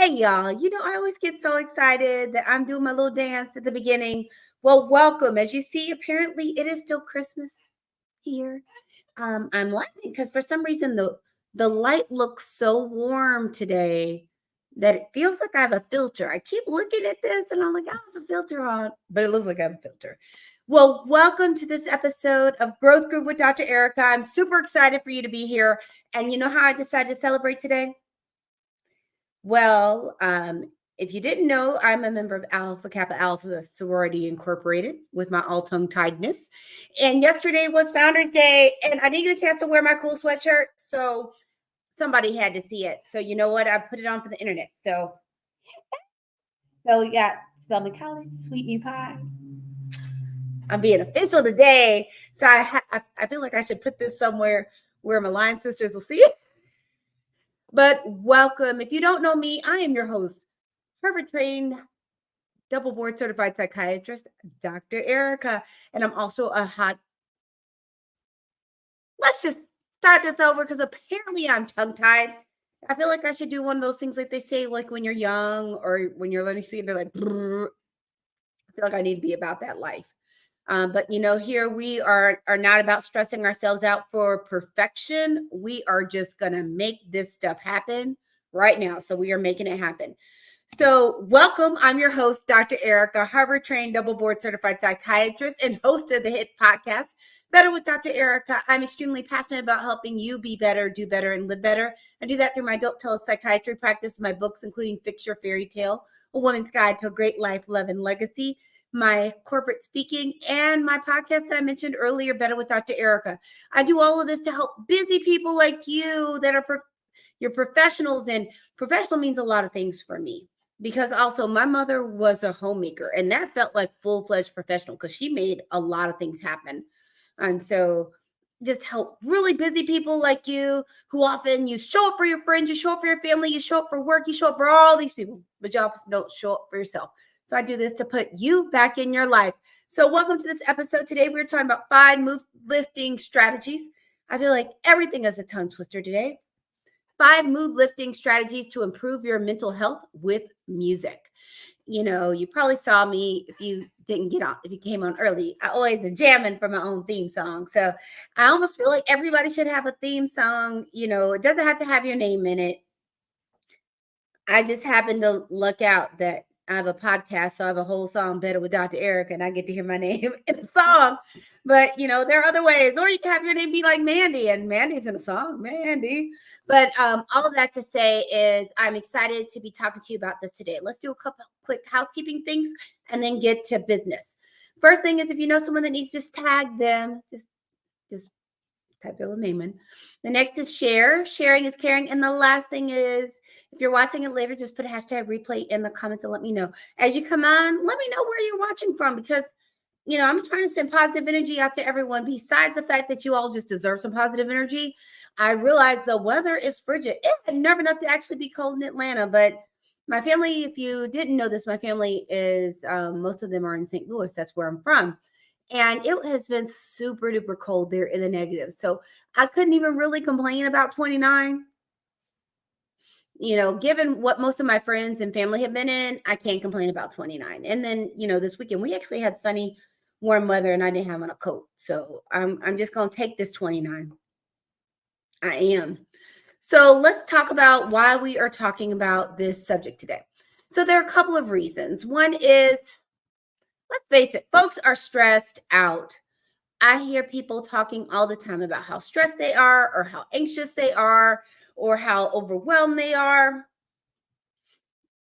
Hey, y'all. I always get so excited that I'm doing my little dance at the beginning. Well, welcome. As you see, apparently it is still Christmas here. I'm laughing because for some reason the light looks so warm today that it feels like I have a filter. I keep looking at this and I'm like, I have a filter on, but it looks like I have a filter. Well, welcome to this episode of Growth Group with Dr. Ericka. I'm super excited for you to be here. And you know how I decided to celebrate today? Well, if you didn't know, I'm a member of Alpha Kappa Alpha Sorority Incorporated with my all tongue tiedness. And yesterday was Founders Day, and I didn't get a chance to wear my cool sweatshirt. So somebody had to see it. So you know what? I put it on for the internet. So we got Spelman College, Sweet Meat Pie. I'm being official today. So I feel like I should put this somewhere where my line sisters will see it. But welcome. If you don't know me, I am your host, Harvard trained, double board certified psychiatrist, Dr. Ericka. And I'm also let's just start this over because apparently I'm tongue tied. I feel like I should do one of those things like they say, like when you're young or when you're learning speaking, they're like, brrr. I feel like I need to be about that life. But here we are not about stressing ourselves out for perfection. We are just gonna make this stuff happen right now. So we are making it happen. So welcome. I'm your host, Dr. Ericka, Harvard trained double board certified psychiatrist and host of the hit podcast, Better with Dr. Ericka. I'm extremely passionate about helping you be better, do better, and live better. I do that through my adult telepsychiatry practice, my books, including Fix Your Fairy Tale, A Woman's Guide to a Great Life, Love, and Legacy, my corporate speaking, and my podcast that I mentioned earlier, Better with Dr. Ericka. I do all of this to help busy people like you that are your professionals, and professional means a lot of things for me. Because also my mother was a homemaker and that felt like full-fledged professional because she made a lot of things happen. And so just help really busy people like you who often you show up for your friends, you show up for your family, you show up for work, you show up for all these people, but you often don't show up for yourself. So I do this to put you back in your life. So welcome to this episode. Today we're talking about 5 mood lifting strategies. I feel like everything is a tongue twister today. 5 mood lifting strategies to improve your mental health with music. You probably saw me if you didn't get on, if you came on early. I always am jamming for my own theme song. So I almost feel like everybody should have a theme song. It doesn't have to have your name in it. I just happen to luck out that I have a podcast, so I have a whole song, Better with Dr. Ericka, and I get to hear my name in the song. But, there are other ways. Or you can have your name be like Mandy, and Mandy's in a song, Mandy. But all of that to say is I'm excited to be talking to you about this today. Let's do a couple quick housekeeping things and then get to business. First thing is if you know someone that needs, just tag them. Just type their little name in. The next is share. Sharing is caring. And the last thing is, if you're watching it later, just put a hashtag replay in the comments and let me know. As you come on, let me know where you're watching from because, I'm trying to send positive energy out to everyone. Besides the fact that you all just deserve some positive energy, I realize the weather is frigid. It had never enough to actually be cold in Atlanta, but my family, if you didn't know this, my family is, most of them are in St. Louis. That's where I'm from. And it has been super duper cold there in the negative. So I couldn't even really complain about 29. Given what most of my friends and family have been in, I can't complain about 29. And then, this weekend we actually had sunny, warm weather and I didn't have on a coat. So I'm just going to take this 29. I am. So let's talk about why we are talking about this subject today. So there are a couple of reasons. One is, let's face it, folks are stressed out. I hear people talking all the time about how stressed they are or how anxious they are or how overwhelmed they are.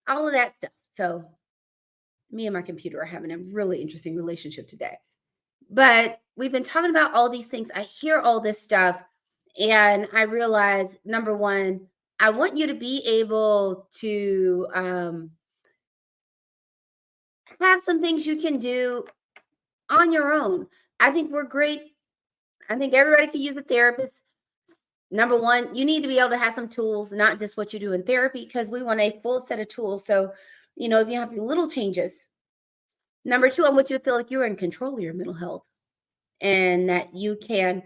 All of that stuff. So me and my computer are having a really interesting relationship today. But we've been talking about all these things. I hear all this stuff and I realize, number one, I want you to be able to have some things you can do on your own. I think we're great. I think everybody could use a therapist. Number one, you need to be able to have some tools, not just what you do in therapy, because we want a full set of tools. So, if you have little changes. Number two, I want you to feel like you're in control of your mental health and that you can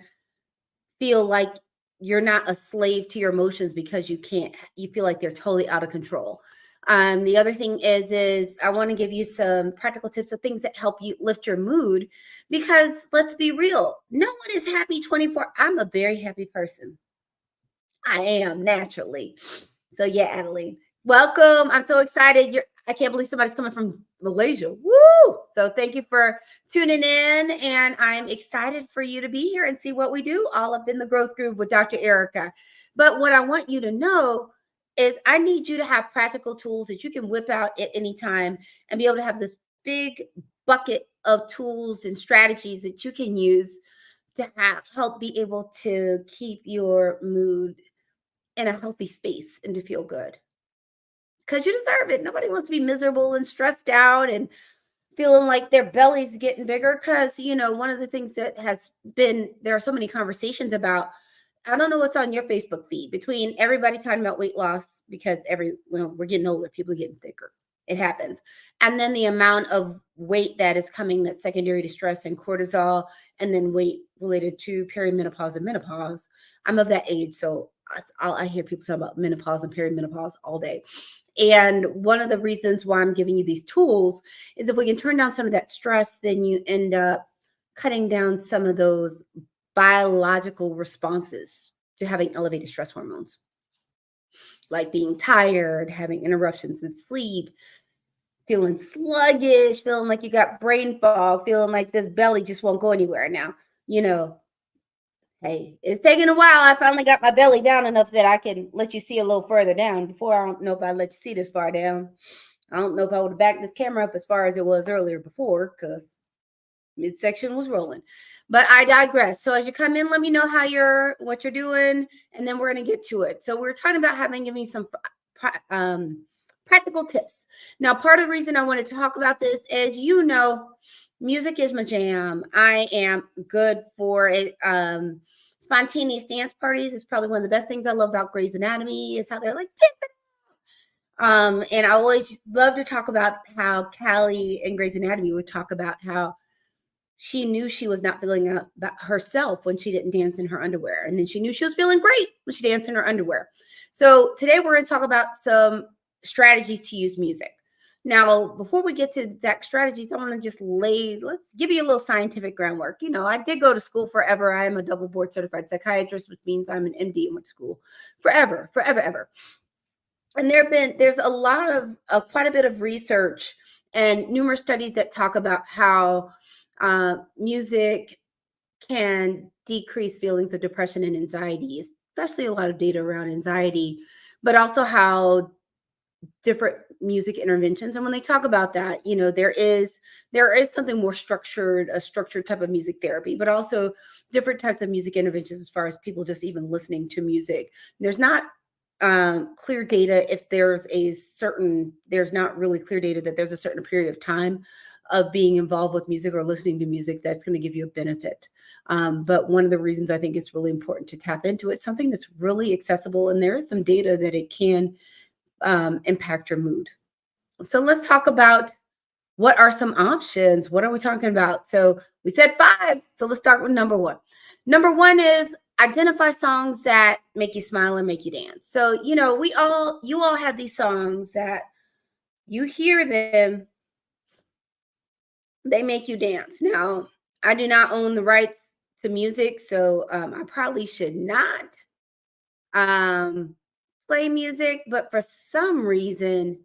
feel like you're not a slave to your emotions because you feel like they're totally out of control. The other thing is I want to give you some practical tips of things that help you lift your mood, because let's be real, no one is happy 24. I'm a very happy person. I am naturally. So yeah, Adeline, welcome. I'm so excited. I can't believe somebody's coming from Malaysia. Woo! So thank you for tuning in, and I'm excited for you to be here and see what we do all up in the growth groove with Dr. Ericka. But what I want you to know is I need you to have practical tools that you can whip out at any time and be able to have this big bucket of tools and strategies that you can use to help be able to keep your mood in a healthy space and to feel good, because you deserve it. Nobody wants to be miserable and stressed out and feeling like their belly's getting bigger. Because, one of the things that has been, there are so many conversations about, I don't know what's on your Facebook feed between everybody talking about weight loss, because we're getting older, people are getting thicker. It happens. And then the amount of weight that is coming that's secondary to stress and cortisol, and then weight related to perimenopause and menopause. I'm of that age, so I hear people talk about menopause and perimenopause all day. And one of the reasons why I'm giving you these tools is if we can turn down some of that stress, then you end up cutting down some of those biological responses to having elevated stress hormones, like being tired, having interruptions in sleep, feeling sluggish, feeling like you got brain fog, feeling like this belly just won't go anywhere now. You know, hey, it's taking a while. I finally got my belly down enough that I can let you see a little further down. Before, I don't know if I let you see this far down. I don't know if I would have backed this camera up as far as it was earlier before, because midsection was rolling. But I digress. So as you come in, let me know what you're doing, and then we're going to get to it. So we're talking about giving you some practical tips. Now, part of the reason I wanted to talk about this is, music is my jam. I am good for it. Spontaneous dance parties is probably one of the best things I love about Grey's Anatomy, is how they're like, and I always love to talk about how Callie in Grey's Anatomy would talk about how she knew she was not feeling about herself when she didn't dance in her underwear. And then she knew she was feeling great when she danced in her underwear. So today we're going to talk about some strategies to use music. Now, before we get to exact strategies, I want to let's give you a little scientific groundwork. I did go to school forever. I am a double board certified psychiatrist, which means I'm an MD and went to school forever, ever. And there's a lot of quite a bit of research and numerous studies that talk about how music can decrease feelings of depression and anxiety, especially a lot of data around anxiety, but also how different music interventions. And when they talk about that, there is something more structured, a structured type of music therapy, but also different types of music interventions as far as people just even listening to music. There's not clear data if there's not really clear data that there's a certain period of time of being involved with music or listening to music that's going to give you a benefit. But one of the reasons I think it's really important to tap into it, something that's really accessible, and there is some data that it can impact your mood. So let's talk about what are some options. What are we talking about? So we said 5. So let's start with number 1. Number 1 is identify songs that make you smile and make you dance. So, you all have these songs that you hear them, they make you dance. Now, I do not own the rights to music, so I probably should not play music, but for some reason,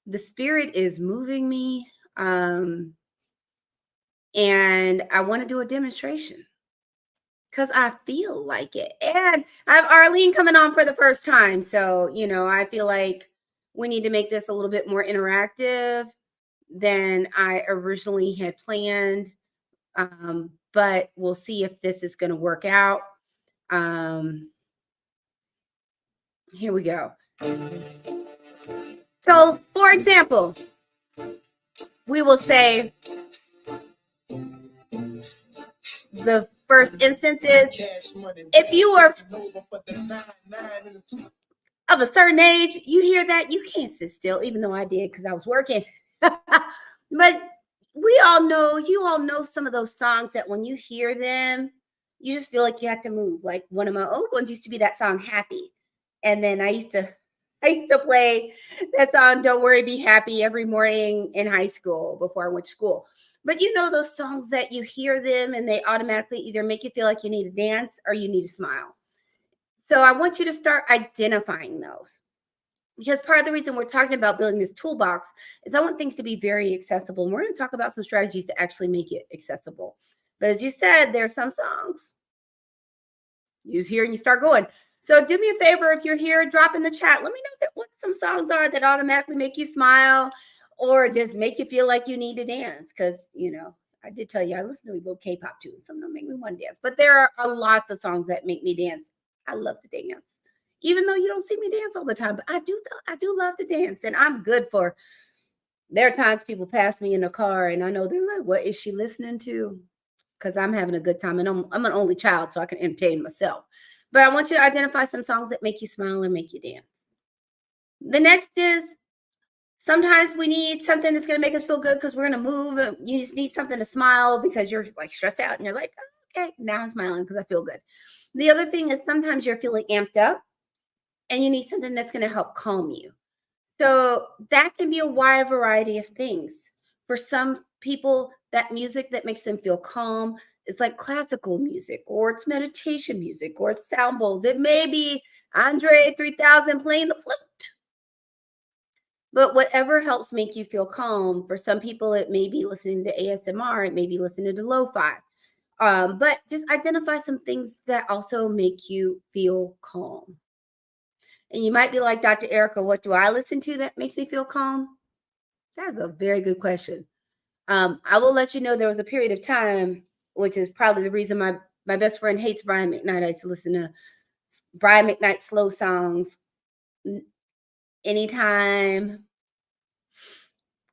the spirit is moving me, and I want to do a demonstration because I feel like it. And I have Arlene coming on for the first time. So, I feel like we need to make this a little bit more interactive than I originally had planned. But we'll see if this is going to work out. Here we go. So, for example, we will say the first instance is, if you are of a certain age, you hear that, you can't sit still, even though I did because I was working. But you all know some of those songs that when you hear them, you just feel like you have to move. Like one of my old ones used to be that song Happy. And then I used to I used to play that song, Don't Worry, Be Happy, every morning in high school before I went to school. But you know, those songs that you hear them and they automatically either make you feel like you need to dance or you need to smile. So I want you to start identifying those, because part of the reason we're talking about building this toolbox is I want things to be very accessible. And we're going to talk about some strategies to actually make it accessible. But as you said, there are some songs you just hear and you start going. So do me a favor, if you're here, drop in the chat. Let me know what some songs are that automatically make you smile or just make you feel like you need to dance. Because, I did tell you I listen to a little K-pop too. Some don't make me want to dance. But there are lots of songs that make me dance. I love to dance. Even though you don't see me dance all the time, but I do love to dance. And I'm good for, there are times people pass me in the car and I know they're like, what is she listening to? Because I'm having a good time and I'm an only child, so I can entertain myself. But I want you to identify some songs that make you smile and make you dance. The next is, sometimes we need something that's going to make us feel good because we're going to move. And you just need something to smile because you're like stressed out and you're like, oh, okay, now I'm smiling because I feel good. The other thing is sometimes you're feeling amped up and you need something that's going to help calm you. So that can be a wide variety of things. For some people, that music that makes them feel calm is like classical music, or it's meditation music, or it's sound bowls. It may be Andre 3000 playing the flute. But whatever helps make you feel calm, for some people, it may be listening to ASMR, it may be listening to lo-fi. But just identify some things that also make you feel calm. And you might be like, Dr. Ericka, what do I listen to that makes me feel calm? That's a very good question. I will let you know there was a period of time, which is probably the reason my best friend hates Brian McKnight. I used to listen to Brian McKnight slow songs anytime.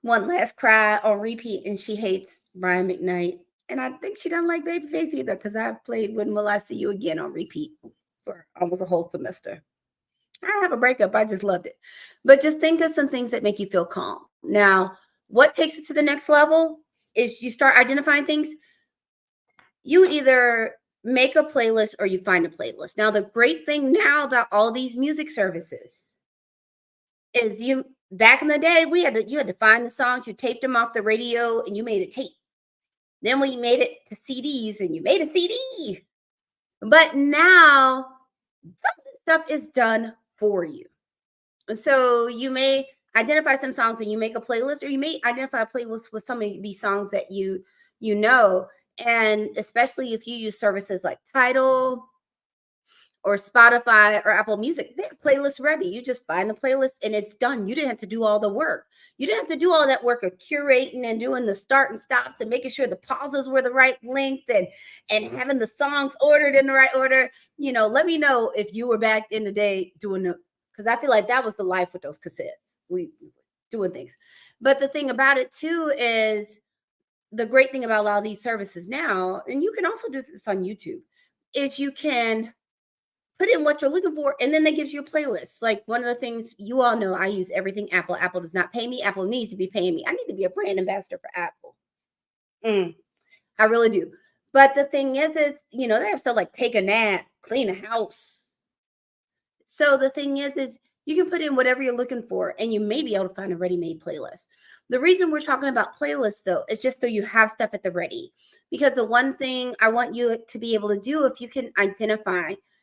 One Last Cry on repeat, and she hates Brian McKnight. And I think she doesn't like Babyface either, because I played When Will I See You Again on repeat for almost a whole semester. I have a breakup. I just loved it. But just think of some things that make you feel calm. Now, what takes it to the next level is you start identifying things. You either make a playlist or you find a playlist. Now, the great thing now about all these music services is you, back in the day, you had to find the songs, you taped them off the radio and you made a tape. Then we made it to CDs and you made a CD. But now some of the stuff is done for you. So you may identify some songs and you make a playlist, or you may identify a playlist with some of these songs that you know. And especially if you use services like Tidal or Spotify or Apple Music, they have playlists ready. You just find the playlist and it's done. You didn't have to do all the work. You didn't have to do all that work of curating and doing the start and stops and making sure the pauses were the right length and having the songs ordered in the right order. Let me know if you were back in the day doing the, because I feel like that was the life with those cassettes. We doing things. But the thing about it too is, the great thing about a lot of these services now, and you can also do this on YouTube, is you can put in what you're looking for, and then they give you a playlist. Like, one of the things you all know, I use everything Apple. Apple does not pay me. Apple needs to be paying me. I need to be a brand ambassador for Apple. I really do. But the thing is they have stuff like take a nap, clean a house. So the thing is you can put in whatever you're looking for, and you may be able to find a ready-made playlist. The reason we're talking about playlists, though, is just so you have stuff at the ready. Because the one thing I want you to be able to do, if you can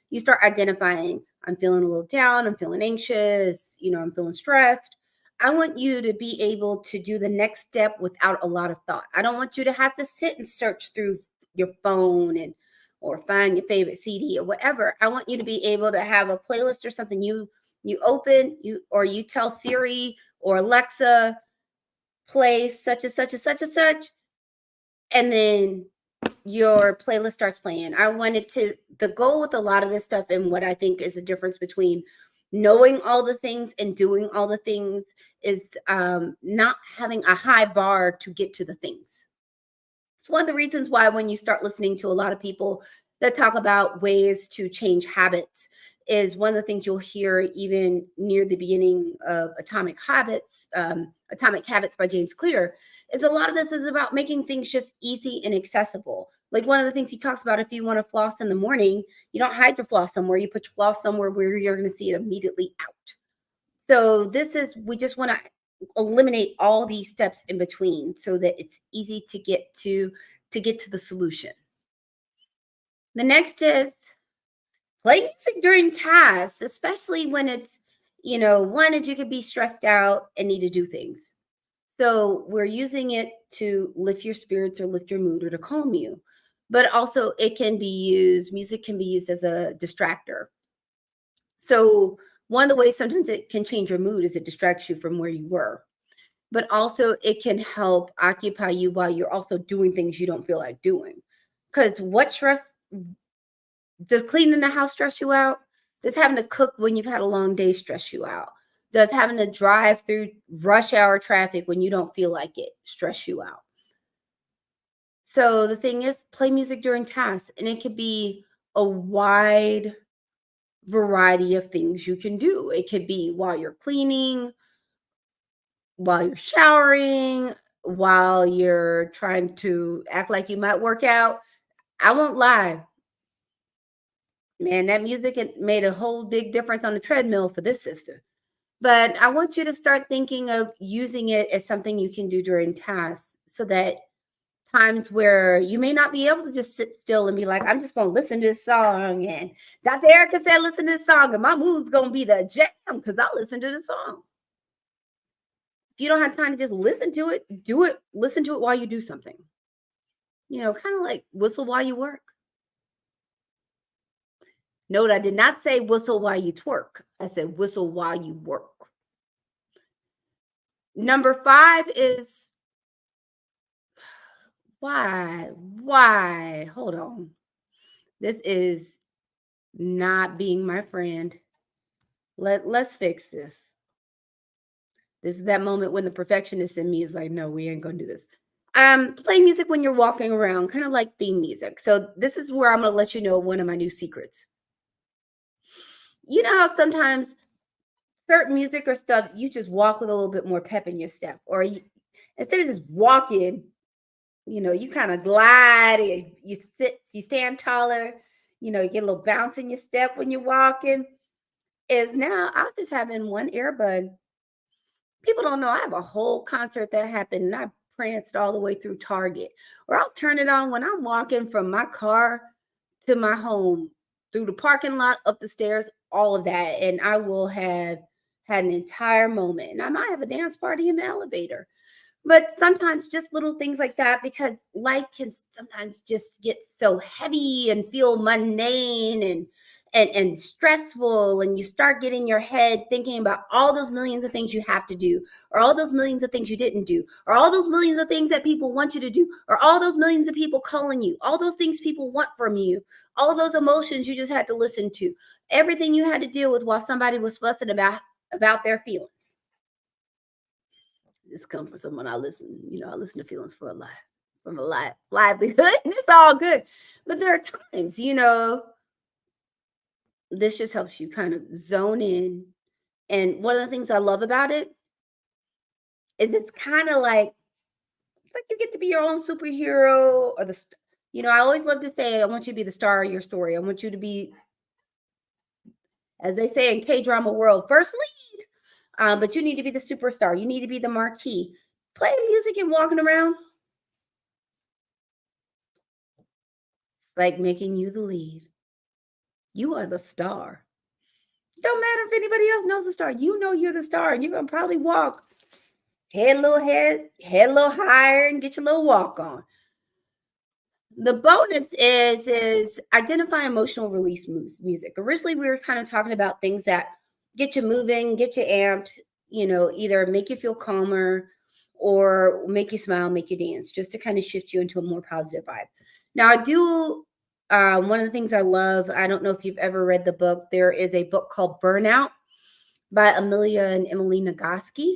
you start identifying, I'm feeling a little down, I'm feeling anxious, I'm feeling stressed. I want you to be able to do the next step without a lot of thought. I don't want you to have to sit and search through your phone or find your favorite CD or whatever. I want you to be able to have a playlist or something you open, you tell Siri or Alexa, play such and such and such and such, and then your playlist starts playing. The goal with a lot of this stuff, and what I think is the difference between knowing all the things and doing all the things, is not having a high bar to get to the things. It's one of the reasons why when you start listening to a lot of people that talk about ways to change habits, is one of the things you'll hear even near the beginning of Atomic Habits by James Clear, is a lot of this is about making things just easy and accessible. Like, one of the things he talks about, if you want to floss in the morning, you don't hide your floss somewhere. You put your floss somewhere where you're going to see it immediately out. So this is we just want to eliminate all these steps in between so that it's easy to get to the solution. The next is play music during tasks, especially when one is you could be stressed out and need to do things. So we're using it to lift your spirits or lift your mood or to calm you. But also music can be used as a distractor. So one of the ways sometimes it can change your mood is it distracts you from where you were. But also it can help occupy you while you're also doing things you don't feel like doing. Because what stress does cleaning the house stress you out? Does having to cook when you've had a long day stress you out? Does having to drive through rush hour traffic when you don't feel like it stress you out? So the thing is, play music during tasks, and it could be a wide variety of things you can do. It could be while you're cleaning, while you're showering, while you're trying to act like you might work out. I won't lie, man, that music it made a whole big difference on the treadmill for this sister. But I want you to start thinking of using it as something you can do during tasks so that times where you may not be able to just sit still and be like, I'm just going to listen to this song. And Dr. Erica said, listen to this song, and my mood's going to be the jam because I'll listen to the song. If you don't have time to just listen to it, do it. Listen to it while you do something. Kind of like whistle while you work. Note, I did not say whistle while you twerk. I said whistle while you work. Number 5 is why? Why? Hold on. This is not being my friend. Let's fix this. This is that moment when the perfectionist in me is like, no, we ain't gonna do this. Play music when you're walking around, kind of like theme music. So this is where I'm gonna let you know one of my new secrets. You know how sometimes certain music or stuff, you just walk with a little bit more pep in your step, or instead of just walking, you kind of glide, you sit, you stand taller, you get a little bounce in your step when you're walking. Is now I'll just have in one earbud. People don't know I have a whole concert that happened and I pranced all the way through Target. Or I'll turn it on when I'm walking from my car to my home, through the parking lot, up the stairs, all of that. And I will have had an entire moment. And I might have a dance party in the elevator. But sometimes just little things like that, because life can sometimes just get so heavy and feel mundane and stressful, and you start getting your head thinking about all those millions of things you have to do, or all those millions of things you didn't do, or all those millions of things that people want you to do, or all those millions of people calling you, all those things people want from you, all those emotions you just had to listen to, everything you had to deal with while somebody was fussing about their feelings. This comes from someone I listen to feelings for a life, from a livelihood, and it's all good. But there are times, this just helps you kind of zone in. And one of the things I love about it is it's kind of like you get to be your own superhero or I always love to say, I want you to be the star of your story. I want you to be, as they say in K-drama world, first lead. But you need to be the superstar. You need to be the marquee. Playing music and walking around, it's like making you the lead. You are the star. Don't matter if anybody else knows the star. You know you're the star, and you're gonna probably walk head a little higher, and get your little walk on. The bonus is identify emotional release music. Originally, we were kind of talking about things that get you moving, get you amped. Either make you feel calmer or make you smile, make you dance, just to kind of shift you into a more positive vibe. Now, I do. One of the things I love, I don't know if you've ever read the book. There is a book called Burnout by Amelia and Emily Nagoski.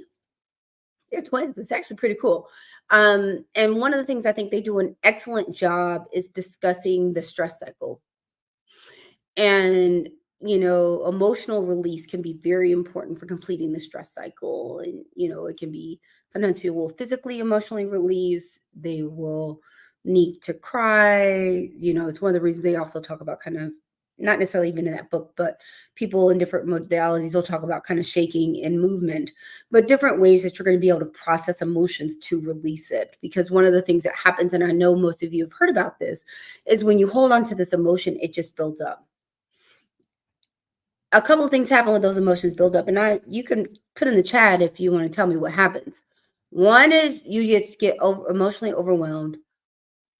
They're twins. It's actually pretty cool. And one of the things I think they do an excellent job is discussing the stress cycle. And, emotional release can be very important for completing the stress cycle. And, it can be sometimes people will physically, emotionally release, they will need to cry. It's one of the reasons they also talk about kind of not necessarily even in that book, but people in different modalities will talk about kind of shaking and movement, but different ways that you're going to be able to process emotions to release it. Because one of the things that happens, and I know most of you have heard about this, is when you hold on to this emotion, it just builds up. A couple of things happen when those emotions build up, and you can put in the chat if you want to tell me what happens. One is you just get emotionally overwhelmed.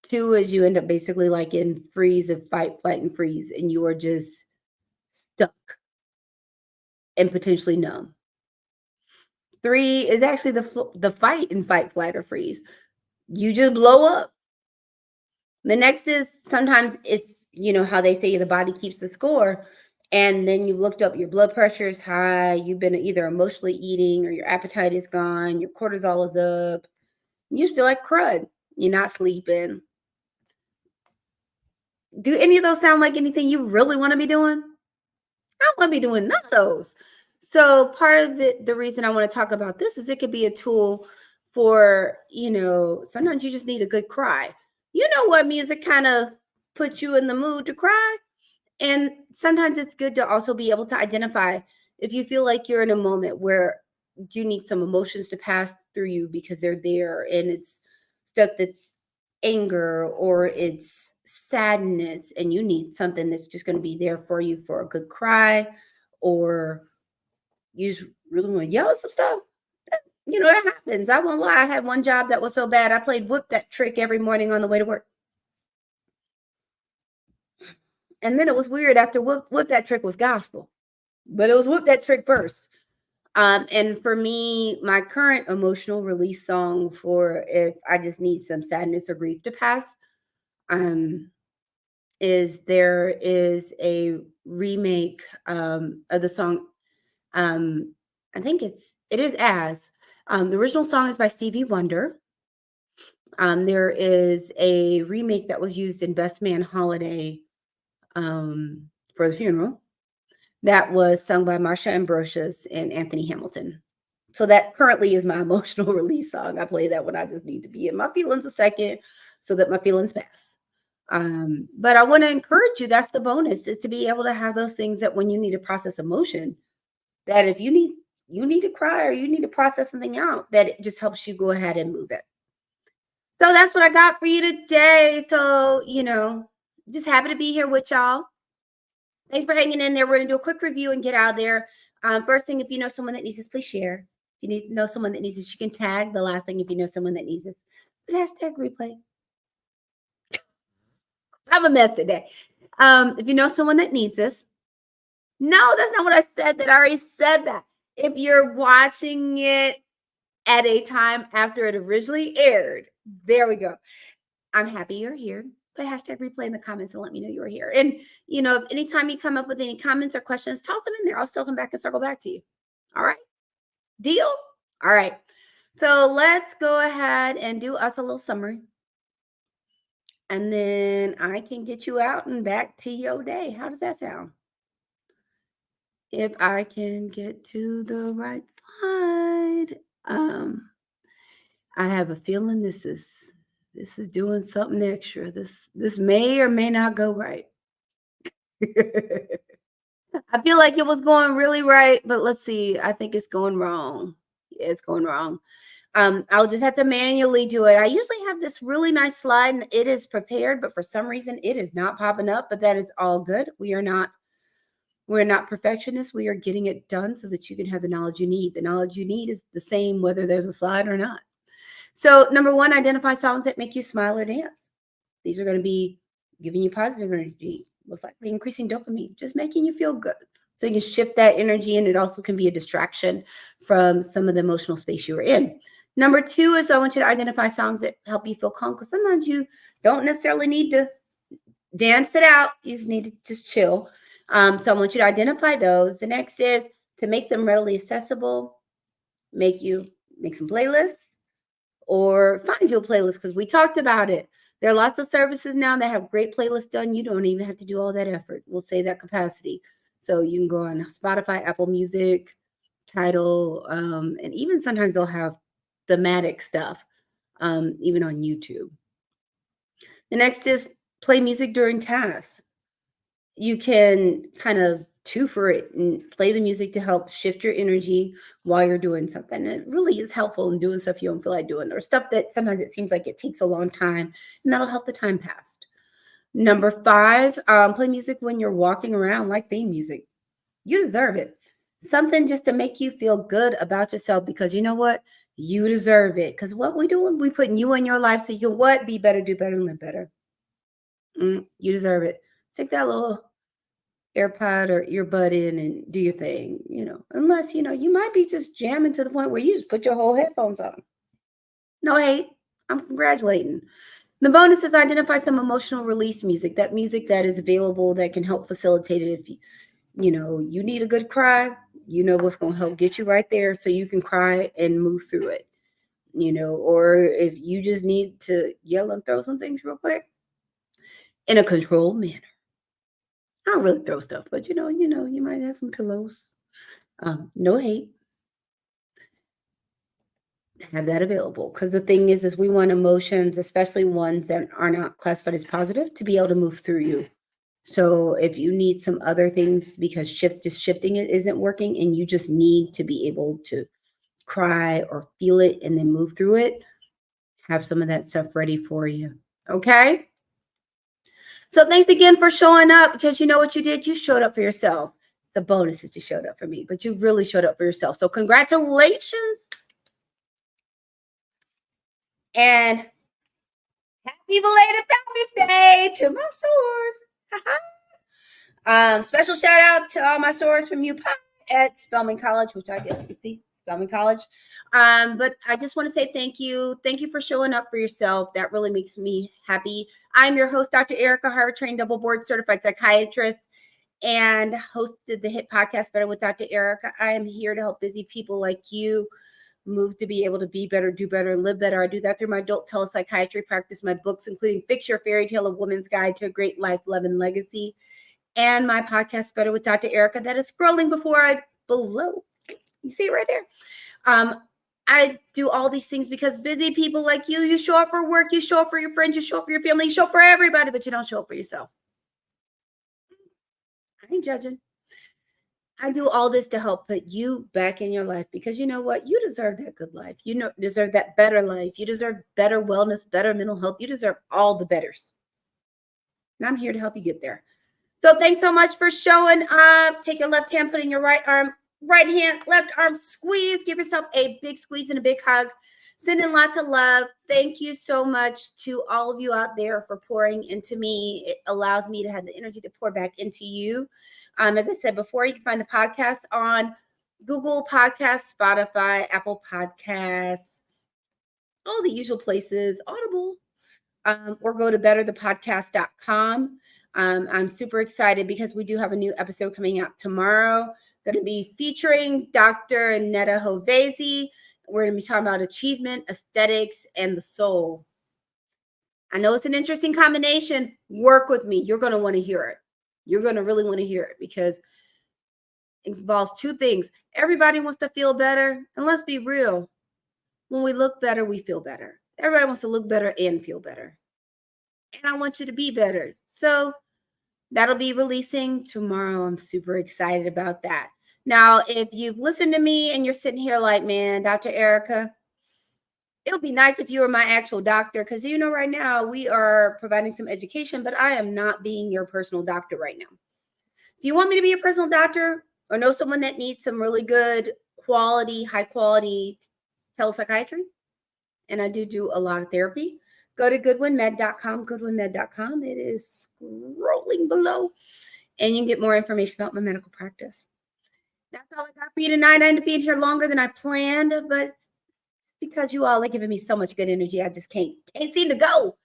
Two is you end up basically like in freeze of fight, flight, and freeze, and you are just stuck and potentially numb. Three is actually the fight and fight, flight, or freeze. You just blow up. The next is sometimes it's, how they say the body keeps the score. And then you've looked up, your blood pressure is high, you've been either emotionally eating or your appetite is gone, your cortisol is up, you just feel like crud. You're not sleeping. Do any of those sound like anything you really want to be doing? I don't want to be doing none of those. So part of it, the reason I want to talk about this is it could be a tool for, sometimes you just need a good cry. You know what music kind of puts you in the mood to cry? And sometimes it's good to also be able to identify if you feel like you're in a moment where you need some emotions to pass through you because they're there, and it's stuff that's anger or it's sadness, and you need something that's just going to be there for you for a good cry, or you just really want to yell at some stuff. It happens. I won't lie. I had one job that was so bad. I played Whoop That Trick every morning on the way to work. And then it was weird after Whoop That Trick was gospel, but it was Whoop That Trick first. And for me, my current emotional release song for if I just need some sadness or grief to pass, there is a remake of the song. I think it is as the original song is by Stevie Wonder. There is a remake that was used in Best Man Holiday for the funeral that was sung by Marsha Ambrosius and Anthony Hamilton. So that currently is my emotional release song. I play that when I just need to be in my feelings a second so that my feelings pass. But I want to encourage you. That's the bonus, is to be able to have those things that when you need to process emotion, that if you need to cry or you need to process something out, that it just helps you go ahead and move it. So that's what I got for you today. So, just happy to be here with y'all. Thanks for hanging in there. We're going to do a quick review and get out of there. First thing, if you know someone that needs this, please share. If you know someone that needs this, you can tag. The last thing, if you know someone that needs this, put hashtag replay. I'm a mess today. If you know someone that needs this, no, that's not what I said. That I already said that. If you're watching it at a time after it originally aired, there we go. I'm happy you're here. Put hashtag replay in the comments and let me know you're here. And, if anytime you come up with any comments or questions, toss them in there. I'll still come back and circle back to you. All right. Deal? All right. So let's go ahead and do us a little summary. And then I can get you out and back to your day. How does that sound? If I can get to the right slide. I have a feeling this is doing something extra. This may or may not go right. I feel like it was going really right, but let's see. I think it's going wrong. Yeah, it's going wrong. I'll just have to manually do it. I usually have this really nice slide and it is prepared, but for some reason it is not popping up, but that is all good. We're not perfectionists. We are getting it done so that you can have the knowledge you need. The knowledge you need is the same whether there's a slide or not. So number one, identify songs that make you smile or dance. These are going to be giving you positive energy, most likely increasing dopamine, just making you feel good. So you can shift that energy, and it also can be a distraction from some of the emotional space you were in. Number two is I want you to identify songs that help you feel calm, because sometimes you don't necessarily need to dance it out. You just need to just chill. So I want you to identify those. The next is to make them readily accessible, make some playlists or find you a playlist, because we talked about it. There are lots of services now that have great playlists done. You don't even have to do all that effort. We'll say that capacity. So you can go on Spotify, Apple Music, Tidal, and even sometimes they'll have thematic stuff, even on YouTube. The next is play music during tasks. You can kind of two for it and play the music to help shift your energy while you're doing something. And it really is helpful in doing stuff you don't feel like doing or stuff that sometimes it seems like it takes a long time, and that'll help the time pass. Number five, play music when you're walking around, like theme music. You deserve it. Something just to make you feel good about yourself because you know what? You deserve it. Because what we doing, we putting you in your life so you can what? Be better, do better, and live better. You deserve it. Stick that little AirPod or earbud in and do your thing, unless, you might be just jamming to the point where you just put your whole headphones on. No hate. I'm congratulating. The bonus is identify some emotional release music, that music that is available that can help facilitate it. If you need a good cry, you know what's going to help get you right there so you can cry and move through it. Or if you just need to yell and throw some things real quick in a controlled manner. I don't really throw stuff, but you might have some pillows. No hate. Have that available because the thing is we want emotions, especially ones that are not classified as positive, to be able to move through you. So if you need some other things because shifting it isn't working and you just need to be able to cry or feel it and then move through it, have some of that stuff ready for you. Okay? So thanks again for showing up because you know what you did? You showed up for yourself. The bonus is you showed up for me, but you really showed up for yourself. So congratulations and happy belated Founders Day to my source. Special shout out to all my source from UPI at Spelman College, which I get to see Spelman College. But I just want to say thank you. Thank you for showing up for yourself. That really makes me happy. I'm your host, Dr. Ericka, Harvard trained double board certified psychiatrist, and hosted the hit podcast Better with Dr. Ericka. I am here to help busy people like you move to be able to be better, do better, and live better. I do that through my adult telepsychiatry practice, my books, including Fix Your Fairy Tale, A Woman's Guide to a Great Life, Love, and Legacy, and my podcast Better with Dr. Ericka that is scrolling below. You see it right there. I do all these things because busy people like you show up for work, you show up for your friends, you show up for your family, you show up for everybody, but you don't show up for yourself. I ain't judging. I do all this to help put you back in your life because you know what? You deserve that good life. You deserve that better life. You deserve better wellness, better mental health. You deserve all the betters. And I'm here to help you get there. So thanks so much for showing up. Take your left hand, put in your right arm, right hand, left arm, squeeze. Give yourself a big squeeze and a big hug. Send in lots of love. Thank you so much to all of you out there for pouring into me. It allows me to have the energy to pour back into you. As I said before, you can find the podcast on Google Podcasts, Spotify, Apple Podcasts, all the usual places, Audible, or go to betterthepodcast.com. I'm super excited because we do have a new episode coming out tomorrow. Going to be featuring Dr. Netta Hovezi. We're going to be talking about achievement, aesthetics, and the soul. I know it's an interesting combination. Work with me. You're going to want to hear it. You're going to really want to hear it because it involves two things. Everybody wants to feel better. And let's be real. When we look better, we feel better. Everybody wants to look better and feel better. And I want you to be better. So that'll be releasing tomorrow. I'm super excited about that. Now, if you've listened to me and you're sitting here like, man, Dr. Ericka, it would be nice if you were my actual doctor because, right now we are providing some education, but I am not being your personal doctor right now. If you want me to be your personal doctor or know someone that needs some really good quality, high quality telepsychiatry, and I do a lot of therapy, go to goodwinmed.com, goodwinmed.com. It is scrolling below, and you can get more information about my medical practice. That's all I got for you tonight. I ended up being here longer than I planned, but because you all are giving me so much good energy, I just can't seem to go.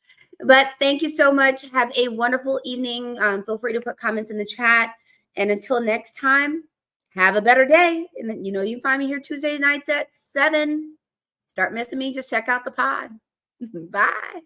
But thank you so much. Have a wonderful evening. Feel free to put comments in the chat. And until next time, have a better day. And you can find me here Tuesday nights at 7. Start missing me, just check out the pod. Bye.